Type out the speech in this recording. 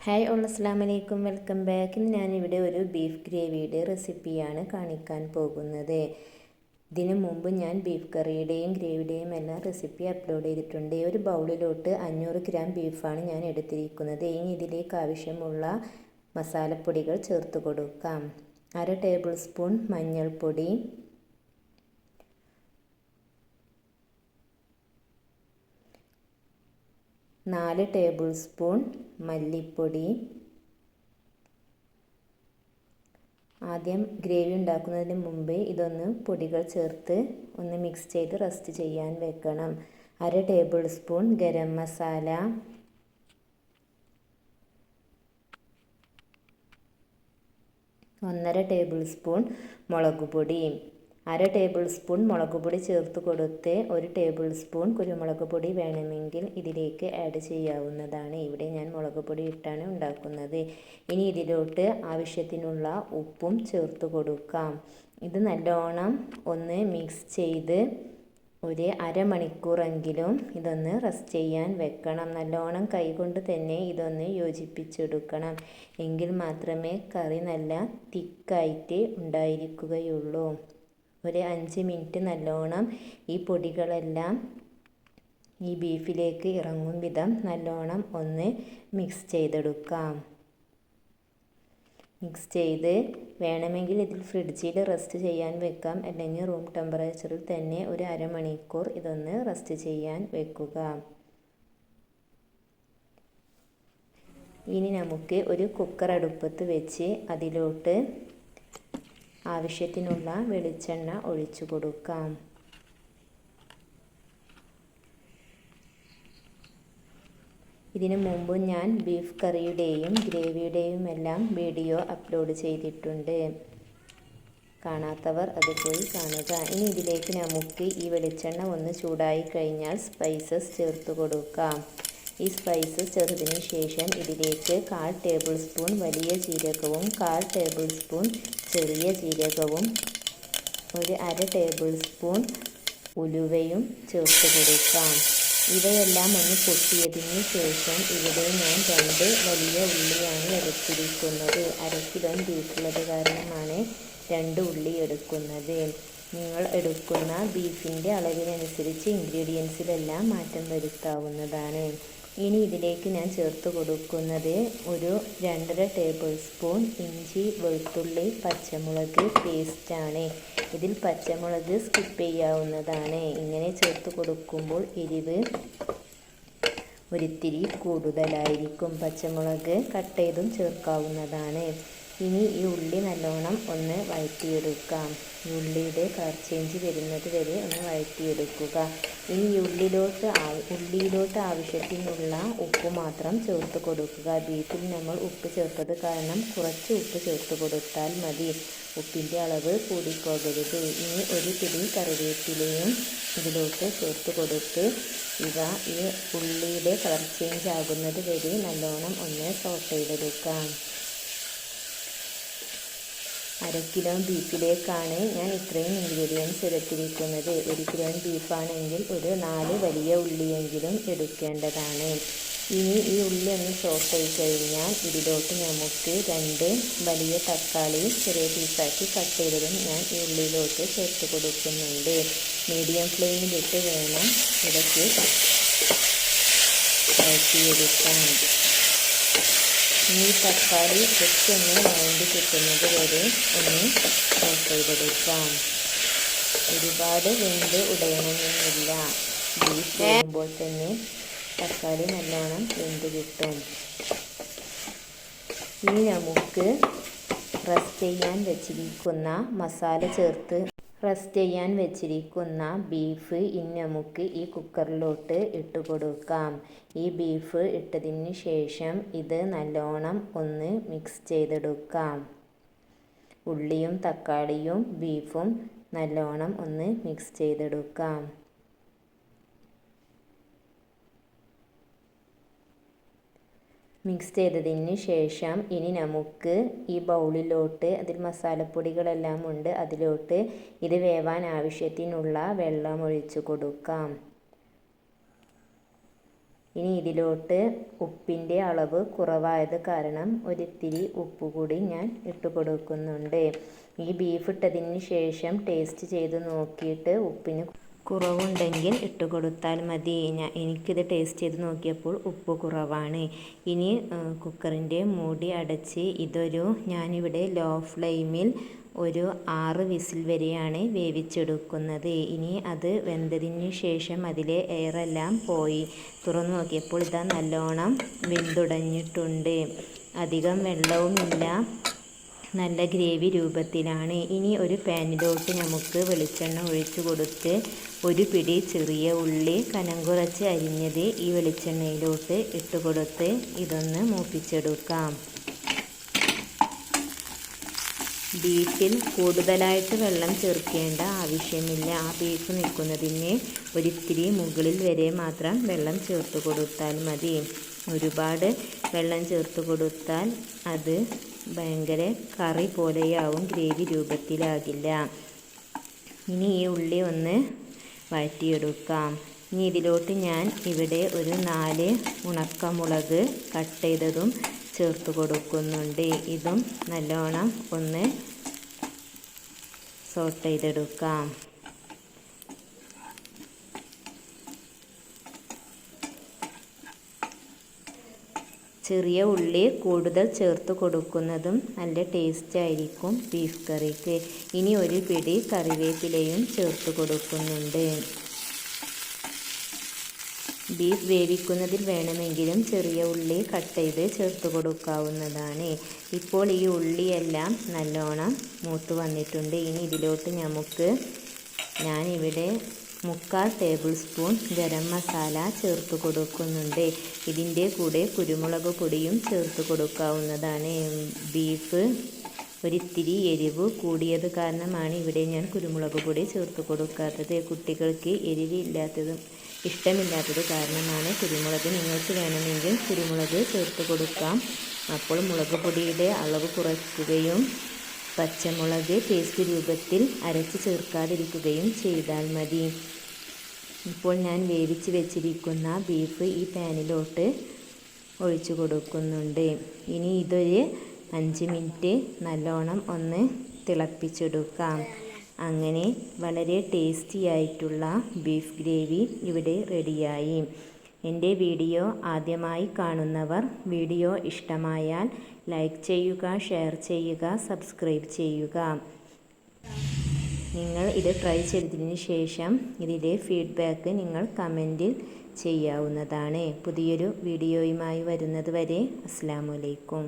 Hi all അസ്സലാമു അലൈക്കും, welcome back. ഇന്ന് ഞാനിവിടെ ഒരു ബീഫ് ഗ്രേവിയുടെ റെസിപ്പിയാണ് കാണിക്കാൻ പോകുന്നത്. ഇതിനു മുമ്പ് ഞാൻ ബീഫ് കറിയുടെയും ഗ്രേവിയുടെയും എല്ലാം റെസിപ്പി അപ്ലോഡ് ചെയ്തിട്ടുണ്ട്. ഒരു ബൗളിലോട്ട് 500 ഗ്രാം ബീഫാണ് ഞാൻ എടുത്തിരിക്കുന്നത്. ഇനി ഇതിലേക്ക് ആവശ്യമുള്ള മസാലപ്പൊടികൾ ചേർത്ത് കൊടുക്കാം. 1/2 ടേബിൾ സ്പൂൺ മഞ്ഞൾപ്പൊടി, 4 ടേബിൾ സ്പൂൺ മല്ലിപ്പൊടി. ആദ്യം ഗ്രേവി ഉണ്ടാക്കുന്നതിന് മുമ്പ് ഇതൊന്ന് പൊടികൾ ചേർത്ത് ഒന്ന് മിക്സ് ചെയ്ത് റെസ്റ്റ് ചെയ്യാൻ വെക്കണം. 1/2 table spoon garam masala, 1/2 table spoon മുളക് പൊടി. 1/2 ടേബിൾ സ്പൂൺ മുളക് പൊടി ചേർത്ത് കൊടുത്ത് 1 ടേബിൾ സ്പൂൺ കുരുമുളക് പൊടി വേണമെങ്കിൽ ഇതിലേക്ക് ആഡ് ചെയ്യാവുന്നതാണ്. ഇവിടെ ഞാൻ മുളക് പൊടി ഇട്ടാണ് ഉണ്ടാക്കുന്നത്. ഇനി ഇതിലോട്ട് ആവശ്യത്തിനുള്ള ഉപ്പും ചേർത്ത് കൊടുക്കാം. ഇത് നല്ലോണം ഒന്ന് മിക്സ് ചെയ്ത് ഒരു അരമണിക്കൂറെങ്കിലും ഇതൊന്ന് റെസ്റ്റ് ചെയ്യാൻ വെക്കണം. നല്ലോണം കൈകൊണ്ട് തന്നെ ഇതൊന്ന് യോജിപ്പിച്ചെടുക്കണം. എങ്കിൽ മാത്രമേ കറി നല്ല തിക്കായിട്ട് ഉണ്ടായിരിക്കുകയുള്ളൂ. ഒരു 5 മിനിറ്റ് നല്ലോണം ഈ പൊടികളെല്ലാം ഈ ബീഫിലേക്ക് ഇറങ്ങും വിധം നല്ലോണം ഒന്ന് മിക്സ് ചെയ്തെടുക്കാം. മിക്സ് ചെയ്ത് വേണമെങ്കിൽ ഇതിൽ ഫ്രിഡ്ജിൽ റെസ്റ്റ് ചെയ്യാൻ വെക്കാം, അല്ലെങ്കിൽ റൂം ടെമ്പറേച്ചറിൽ തന്നെ ഒരു അരമണിക്കൂർ ഇതൊന്ന് റെസ്റ്റ് ചെയ്യാൻ വെക്കുക. ഇനി നമുക്ക് ഒരു കുക്കർ അടുപ്പത്ത് വെച്ച് അതിലോട്ട് ആവശ്യത്തിനുള്ള വെളിച്ചെണ്ണ ഒഴിച്ചു കൊടുക്കാം. ഇതിനു മുമ്പ് ഞാൻ ബീഫ് കറിയുടെയും ഗ്രേവിയുടെയും എല്ലാം വീഡിയോ അപ്ലോഡ് ചെയ്തിട്ടുണ്ട്. കാണാത്തവർ അത് പോയി കാണുക. ഇനി ഇതിലേക്ക് നമുക്ക് ഈ വെളിച്ചെണ്ണ ഒന്ന് ചൂടായി കഴിഞ്ഞാൽ സ്പൈസസ് ചേർത്ത് കൊടുക്കാം. ഈ സ്പൈസസ് ചേർത്തതിന് ശേഷം ഇതിലേക്ക് 1/4 ടേബിൾ സ്പൂൺ വലിയ ജീരകവും 1/4 ടേബിൾ സ്പൂൺ ചെറിയ ജീരകവും 1/2 ടേബിൾ സ്പൂൺ ഉലുവയും ചേർത്ത് കൊടുക്കാം. ഇവയെല്ലാം ഒന്ന് പൊട്ടിയതിന് ശേഷം ഇവിടെ ഞാൻ 2 വലിയ ഉള്ളിയാണ് എടുത്തിരിക്കുന്നത്. 1/2 കിലോ ബീഫുള്ളത് കാരണമാണ് 2 ഉള്ളി എടുക്കുന്നത്. നിങ്ങൾ എടുക്കുന്ന ബീഫിൻ്റെ അളവിനനുസരിച്ച് ഇൻഗ്രീഡിയൻസിലെല്ലാം മാറ്റം വരുത്താവുന്നതാണ്. ഇനി ഇതിലേക്ക് ഞാൻ ചേർത്ത് കൊടുക്കുന്നത് ഒരു 2.5 ടേബിൾ സ്പൂൺ ഇഞ്ചി വെളുത്തുള്ളി പച്ചമുളക് പേസ്റ്റാണ്. ഇതിൽ പച്ചമുളക് സ്കിപ്പ് ചെയ്യാവുന്നതാണ്. ഇങ്ങനെ ചേർത്ത് കൊടുക്കുമ്പോൾ എരിവ് ഒരിത്തിരി കൂടുതലായിരിക്കും. പച്ചമുളക് കട്ട് ചെയ്തും ചേർക്കാവുന്നതാണ്. ഇനി ഈ ഉള്ളി നല്ലോണം ഒന്ന് വഴറ്റിയെടുക്കാം. ഈ ഉള്ളിയുടെ കളർ ചേഞ്ച് വരുന്നത് വരെ ഒന്ന് വഴറ്റിയെടുക്കുക. ഇനി ഈ ഉള്ളിയിലോട്ട് ആവശ്യത്തിനുള്ള ഉപ്പ് മാത്രം ചേർത്ത് കൊടുക്കുക. ബീഫിൽ നമ്മൾ ഉപ്പ് ചേർത്തത് കാരണം കുറച്ച് ഉപ്പ് ചേർത്ത് കൊടുത്താൽ മതി. ഉപ്പിൻ്റെ അളവ് കൂടിപ്പോകരുത്. ഇനി ഒരു പിടി കറിവേപ്പിലയും ഇതിലോട്ട് ചേർത്ത് കൊടുത്ത് ഈ ഉള്ളിയുടെ കളർ ചേഞ്ച് ആകുന്നത് വരെ നല്ലോണം ഒന്ന് സോട്ട് ചെയ്തെടുക്കാം. 1/2 കിലോ ബീഫിലേക്കാണ് ഞാൻ ഇത്രയും ഇൻഗ്രീഡിയൻസ് എടുത്തിരിക്കുന്നത്. 1 കിലോ ബീഫാണെങ്കിൽ ഒരു 4 വലിയ ഉള്ളിയെങ്കിലും എടുക്കേണ്ടതാണ്. ഇനി ഈ ഉള്ളി ഒന്ന് സോട്ട് ചെയ്ത് കഴിഞ്ഞാൽ ഇതിലോട്ട് നമുക്ക് 2 വലിയ തക്കാളി ചെറിയ പീസാക്കി കട്ട് ചെയ്തതും ഞാൻ ഈ ഉള്ളിയിലോട്ട് ചേർത്ത് കൊടുക്കുന്നുണ്ട്. മീഡിയം ഫ്ലെയിമിലിട്ട് വേണം ഇടയ്ക്ക് വഴറ്റിയെടുക്കാൻ. ഈ തക്കാളി ജസ്റ്റ് ഒന്ന് വഴണ്ടി കിട്ടുന്നത് വരെ ഒന്ന് സോട്ട് ചെയ്തെടുക്കാം. ഒരുപാട് വെന്ത് ഉടയണമെന്നില്ല. ബീഫ് വേകുമ്പോൾ തന്നെ തക്കാളി നല്ലോണം വെന്ത് കിട്ടും. ഇനി നമുക്ക് റെസ്റ്റ് ചെയ്യാൻ വെച്ചിരിക്കുന്ന ബീഫ് ഇനി നമുക്ക് ഈ കുക്കറിലോട്ട് ഇട്ട് കൊടുക്കാം. ഈ ബീഫ് ഇട്ടതിന് ശേഷം ഇത് നല്ലോണം ഒന്ന് മിക്സ് ചെയ്തെടുക്കാം. ഉള്ളിയും തക്കാളിയും ബീഫും നല്ലോണം ഒന്ന് മിക്സ് ചെയ്തെടുക്കാം. മിക്സ് ചെയ്തതിന് ശേഷം ഇനി നമുക്ക് ഈ ബൗളിലോട്ട് അതിൽ മസാലപ്പൊടികളെല്ലാം ഉണ്ട്, അതിലോട്ട് ഇത് വേവാൻ ആവശ്യത്തിനുള്ള വെള്ളം ഒഴിച്ചു കൊടുക്കാം. ഇനി ഇതിലോട്ട് ഉപ്പിൻ്റെ അളവ് കുറവായത് കാരണം ഒരിത്തിരി ഉപ്പ് കൂടി ഞാൻ ഇട്ട് കൊടുക്കുന്നുണ്ട്. ഈ ബീഫ് ഇട്ടതിന് ശേഷം ടേസ്റ്റ് ചെയ്ത് നോക്കിയിട്ട് ഉപ്പിന് കുറവുണ്ടെങ്കിൽ ഇട്ട് കൊടുത്താൽ മതി. എനിക്കിത് ടേസ്റ്റ് ചെയ്ത് നോക്കിയപ്പോൾ ഉപ്പ് കുറവാണ്. ഇനി കുക്കറിൻ്റെ മൂടി അടച്ച് ഞാനിവിടെ ലോ ഫ്ലെയിമിൽ ഒരു 6 വിസിൽ വരെയാണ് വേവിച്ചെടുക്കുന്നത്. ഇനി അത് വെന്തതിന് ശേഷം അതിലെ എയറെല്ലാം പോയി തുറന്നു നോക്കിയപ്പോൾ ഇതാ നല്ലോണം വെന്തുടഞ്ഞിട്ടുണ്ട്. അധികം വെള്ളവുമില്ല, നല്ല ഗ്രേവി രൂപത്തിലാണ്. ഇനി ഒരു പാനിലോട്ട് നമുക്ക് വെളിച്ചെണ്ണ ഒഴിച്ചു കൊടുത്ത് ഒരു പിടി ചെറിയ ഉള്ളി കനം കുറച്ച് അരിഞ്ഞത് ഈ വെളിച്ചെണ്ണയിലോട്ട് ഇട്ട് കൊടുത്ത് ഇതൊന്ന് മൂപ്പിച്ചെടുക്കാം. ബീഫിൽ കൂടുതലായിട്ട് വെള്ളം ചേർക്കേണ്ട ആവശ്യമില്ല. ആ ബീഫ് നിൽക്കുന്നതിന് ഒരിത്തിരി മുകളിൽ വരെ മാത്രം വെള്ളം ചേർത്ത് കൊടുത്താൽ മതി. ഒരുപാട് വെള്ളം ചേർത്ത് കൊടുത്താൽ അത് ഭയങ്കര കറി പോലെയാവും, ഗ്രേവി രൂപത്തിലാകില്ല. ഇനി ഈ ഉള്ളി ഒന്ന് വഴറ്റിയെടുക്കാം. ഇനി ഇതിലോട്ട് ഞാൻ ഇവിടെ ഒരു 4 ഉണക്കമുളക് കട്ട് ചെയ്തതും ചേർത്ത് കൊടുക്കുന്നുണ്ട്. ഇതും നല്ലോണം ഒന്ന് സോട്ട് ചെയ്തെടുക്കാം. ചെറിയ ഉള്ളി കൂടുതൽ ചേർത്ത് കൊടുക്കുന്നതും നല്ല ടേസ്റ്റ് ആയിരിക്കും ബീഫ് കറിക്ക്. ഇനി ഒരു പിടി കറിവേപ്പിലയും ചേർത്ത് കൊടുക്കുന്നുണ്ട്. ബീഫ് വേവിക്കുന്നതിൽ വേണമെങ്കിലും ചെറിയ ഉള്ളി കട്ട് ചെയ്ത് ചേർത്ത് കൊടുക്കാവുന്നതാണ്. ഇപ്പോൾ ഈ ഉള്ളിയെല്ലാം നല്ലോണം മൂത്ത് വന്നിട്ടുണ്ട്. ഇനി ഇതിലോട്ട് ഞാനിവിടെ 3/4 ടേബിൾ സ്പൂൺ ഗരം മസാല ചേർത്ത് കൊടുക്കുന്നുണ്ട്. ഇതിൻ്റെ കൂടെ കുരുമുളക് പൊടിയും ചേർത്ത് കൊടുക്കാവുന്നതാണ്. ബീഫ് ഒരിത്തിരി എരിവ് കൂടിയത് കാരണമാണ് ഇവിടെ ഞാൻ കുരുമുളക് പൊടി ചേർത്ത് കൊടുക്കാത്തത്. കുട്ടികൾക്ക് ഇഷ്ടമില്ലാത്തത് കാരണമാണ് കുരുമുളക്. നിങ്ങൾക്ക് വേണമെങ്കിൽ കുരുമുളക് ചേർത്ത് കൊടുക്കാം. അപ്പോൾ മുളക് പൊടിയുടെ അളവ് കുറയ്ക്കുകയും പച്ചമുളക് പേസ്റ്റ് രൂപത്തിൽ അരച്ച് ചേർക്കാതിരിക്കുകയും ചെയ്താൽ മതി. ഇപ്പോൾ ഞാൻ വേവിച്ച് വെച്ചിരിക്കുന്ന ബീഫ് ഈ പാനിലോട്ട് ഒഴിച്ചു കൊടുക്കുന്നുണ്ട്. ഇനി ഇതൊരു 5 മിനിറ്റ് നല്ലോണം ഒന്ന് തിളപ്പിച്ചെടുക്കാം. അങ്ങനെ വളരെ ടേസ്റ്റി ആയിട്ടുള്ള ബീഫ് ഗ്രേവി ഇവിടെ റെഡിയായി. എൻ്റെ വീഡിയോ ആദ്യമായി കാണുന്നവർ വീഡിയോ ഇഷ്ടമായാൽ ലൈക്ക് ചെയ്യുക, ഷെയർ ചെയ്യുക, സബ്സ്ക്രൈബ് ചെയ്യുക. നിങ്ങൾ ഇത് ട്രൈ ചെയ്തതിന് ശേഷം ഇതിൻ്റെ ഫീഡ്ബാക്ക് നിങ്ങൾ കമൻറ്റിൽ ചെയ്യാവുന്നതാണ്. പുതിയൊരു വീഡിയോയുമായി വരുന്നത് വരെ അസ്സലാമു അലൈക്കും.